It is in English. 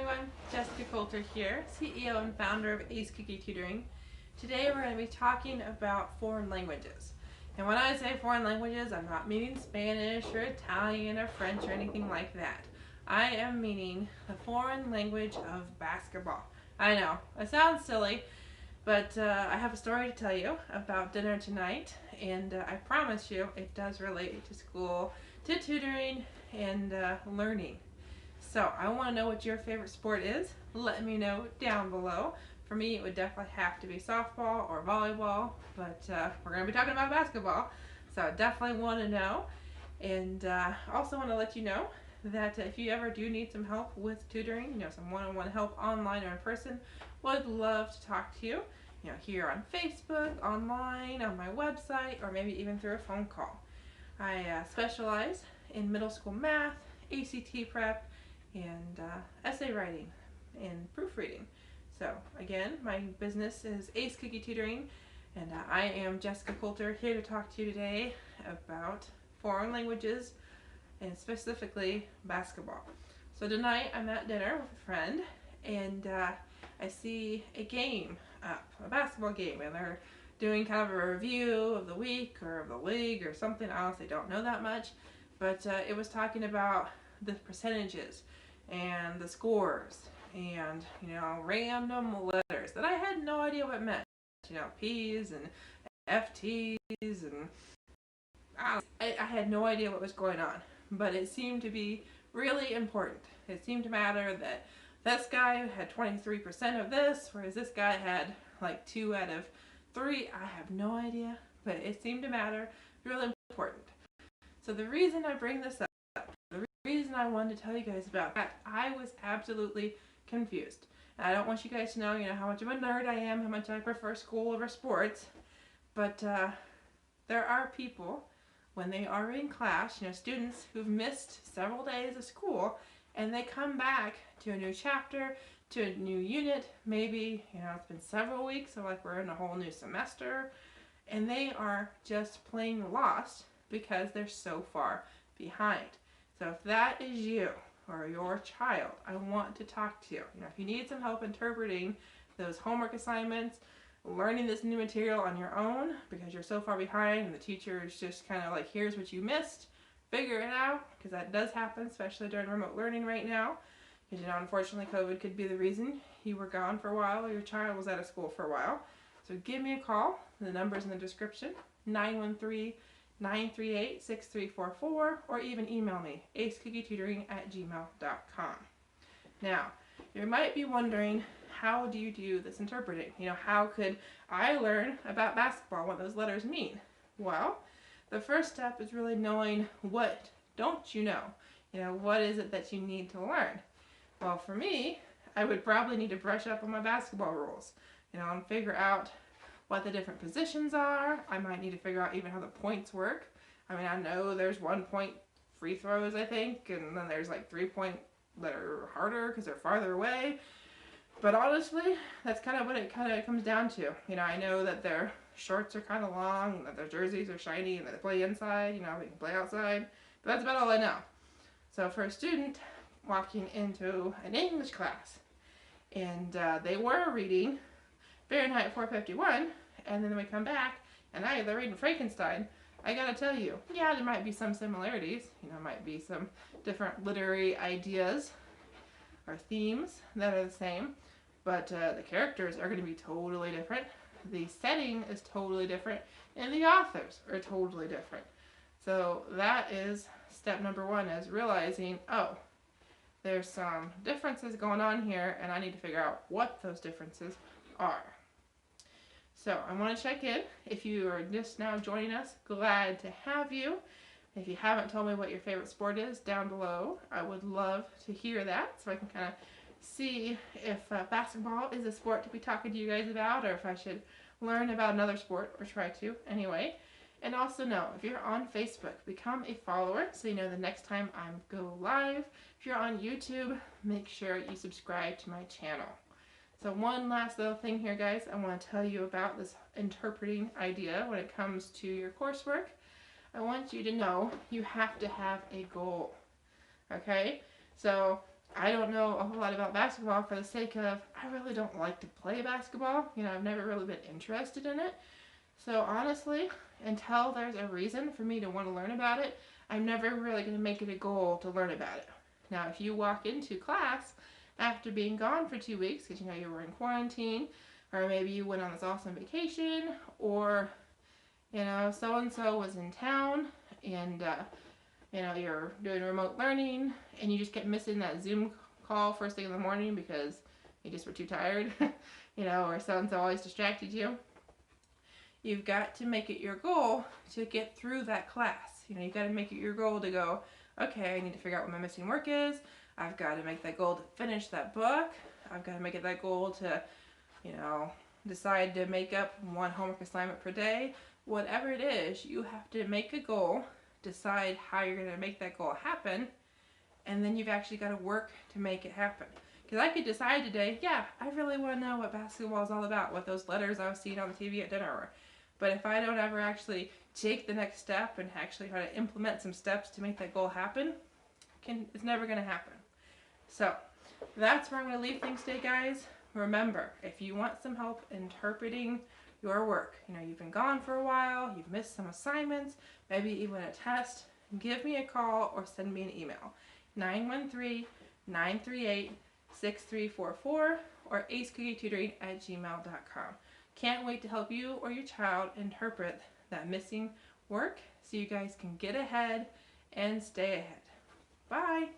everyone, Jessica Coulter here, CEO and founder of Ace Cookie Tutoring. Today we're going to be talking about foreign languages. And when I say foreign languages, I'm not meaning Spanish or Italian or French or anything like that. I am meaning the foreign language of basketball. I know, it sounds silly, but I have a story to tell you about dinner tonight, and I promise you it does relate to school, to tutoring, and learning. So I want to know what your favorite sport is. Let me know down below. For me, it would definitely have to be softball or volleyball, but we're going to be talking about basketball, so I definitely want to know. And also want to let you know that if you ever do need some help with tutoring, some one-on-one help online or in person, would love to talk to you. Here on Facebook, online, on my website, or maybe even through a phone call. I specialize in middle school math, ACT prep, and essay writing and proofreading. So again, my business is Ace Cookie Tutoring, and I am Jessica Coulter, here to talk to you today about foreign languages and specifically basketball. So tonight I'm at dinner with a friend, and I see a game up, a basketball game, and they're doing kind of a review of the week or of the league or something. I honestly don't know that much, but it was talking about the percentages and the scores and random letters that I had no idea what meant, P's and FT's, and I had no idea what was going on, but it seemed to be really important. It seemed to matter that this guy had 23% of this, whereas this guy had like 2 out of 3. I have no idea, but it seemed to matter, really important. So the reason I bring this up, the reason I wanted to tell you guys about that, I was absolutely confused. And I don't want you guys to know, how much of a nerd I am, how much I prefer school over sports, but there are people, when they are in class, students who've missed several days of school, and they come back to a new chapter, to a new unit, maybe, it's been several weeks, so like we're in a whole new semester, and they are just plain lost because they're so far behind. So if that is you or your child, I want to talk to you. If you need some help interpreting those homework assignments, learning this new material on your own because you're so far behind and the teacher is just kind of like, here's what you missed, figure it out, because that does happen, especially during remote learning right now. Because unfortunately COVID could be the reason you were gone for a while or your child was out of school for a while. So give me a call. The number's in the description, 913-938-6344, or even email me, acecookie@gmail.com. Now, you might be wondering, how do you do this interpreting? How could I learn about basketball, what those letters mean? Well, the first step is really knowing what don't you know. What is it that you need to learn? Well, for me, I would probably need to brush up on my basketball rules, and figure out what the different positions are. I might need to figure out even how the points work. I know there's 1-point free throws, I think, and then there's like 3-point that are harder because they're farther away. But honestly, that's kind of what it comes down to. I know that their shorts are kind of long, and that their jerseys are shiny, and that they play inside, we can play outside. But that's about all I know. So for a student walking into an English class, and they were reading Fahrenheit 451, and then we come back, and they're reading Frankenstein, I gotta tell you, yeah, there might be some similarities, might be some different literary ideas or themes that are the same, but the characters are going to be totally different, the setting is totally different, and the authors are totally different. So that is step number 1, is realizing, oh, there's some differences going on here, and I need to figure out what those differences are. So I want to check in. If you are just now joining us, glad to have you. If you haven't told me what your favorite sport is, down below, I would love to hear that, so I can kind of see if basketball is a sport to be talking to you guys about, or if I should learn about another sport, or try to anyway. And also know, if you're on Facebook, become a follower so you know the next time I go live. If you're on YouTube, make sure you subscribe to my channel. So one last little thing here, guys, I want to tell you about this interpreting idea when it comes to your coursework. I want you to know you have to have a goal, okay? So I don't know a whole lot about basketball for the sake of I really don't like to play basketball. I've never really been interested in it. So honestly, until there's a reason for me to want to learn about it, I'm never really going to make it a goal to learn about it. Now, if you walk into class after being gone for 2 weeks because you were in quarantine, or maybe you went on this awesome vacation, or so and so was in town and you're doing remote learning and you just kept missing that Zoom call first thing in the morning because you just were too tired, or so and so always distracted you. You've got to make it your goal to get through that class. You've got to make it your goal to go, okay, I need to figure out what my missing work is. I've got to make that goal to finish that book. I've got to make it that goal to, decide to make up one homework assignment per day. Whatever it is, you have to make a goal, decide how you're going to make that goal happen, and then you've actually got to work to make it happen. Because I could decide today, yeah, I really want to know what basketball is all about, what those letters I was seeing on the TV at dinner were. But if I don't ever actually take the next step and actually try to implement some steps to make that goal happen, it's never going to happen. So that's where I'm going to leave things today, guys. Remember, if you want some help interpreting your work, you've been gone for a while, you've missed some assignments, maybe even a test, give me a call or send me an email. 913-938-6344 or acecookie@gmail.com. Can't wait to help you or your child interpret that missing work so you guys can get ahead and stay ahead. Bye!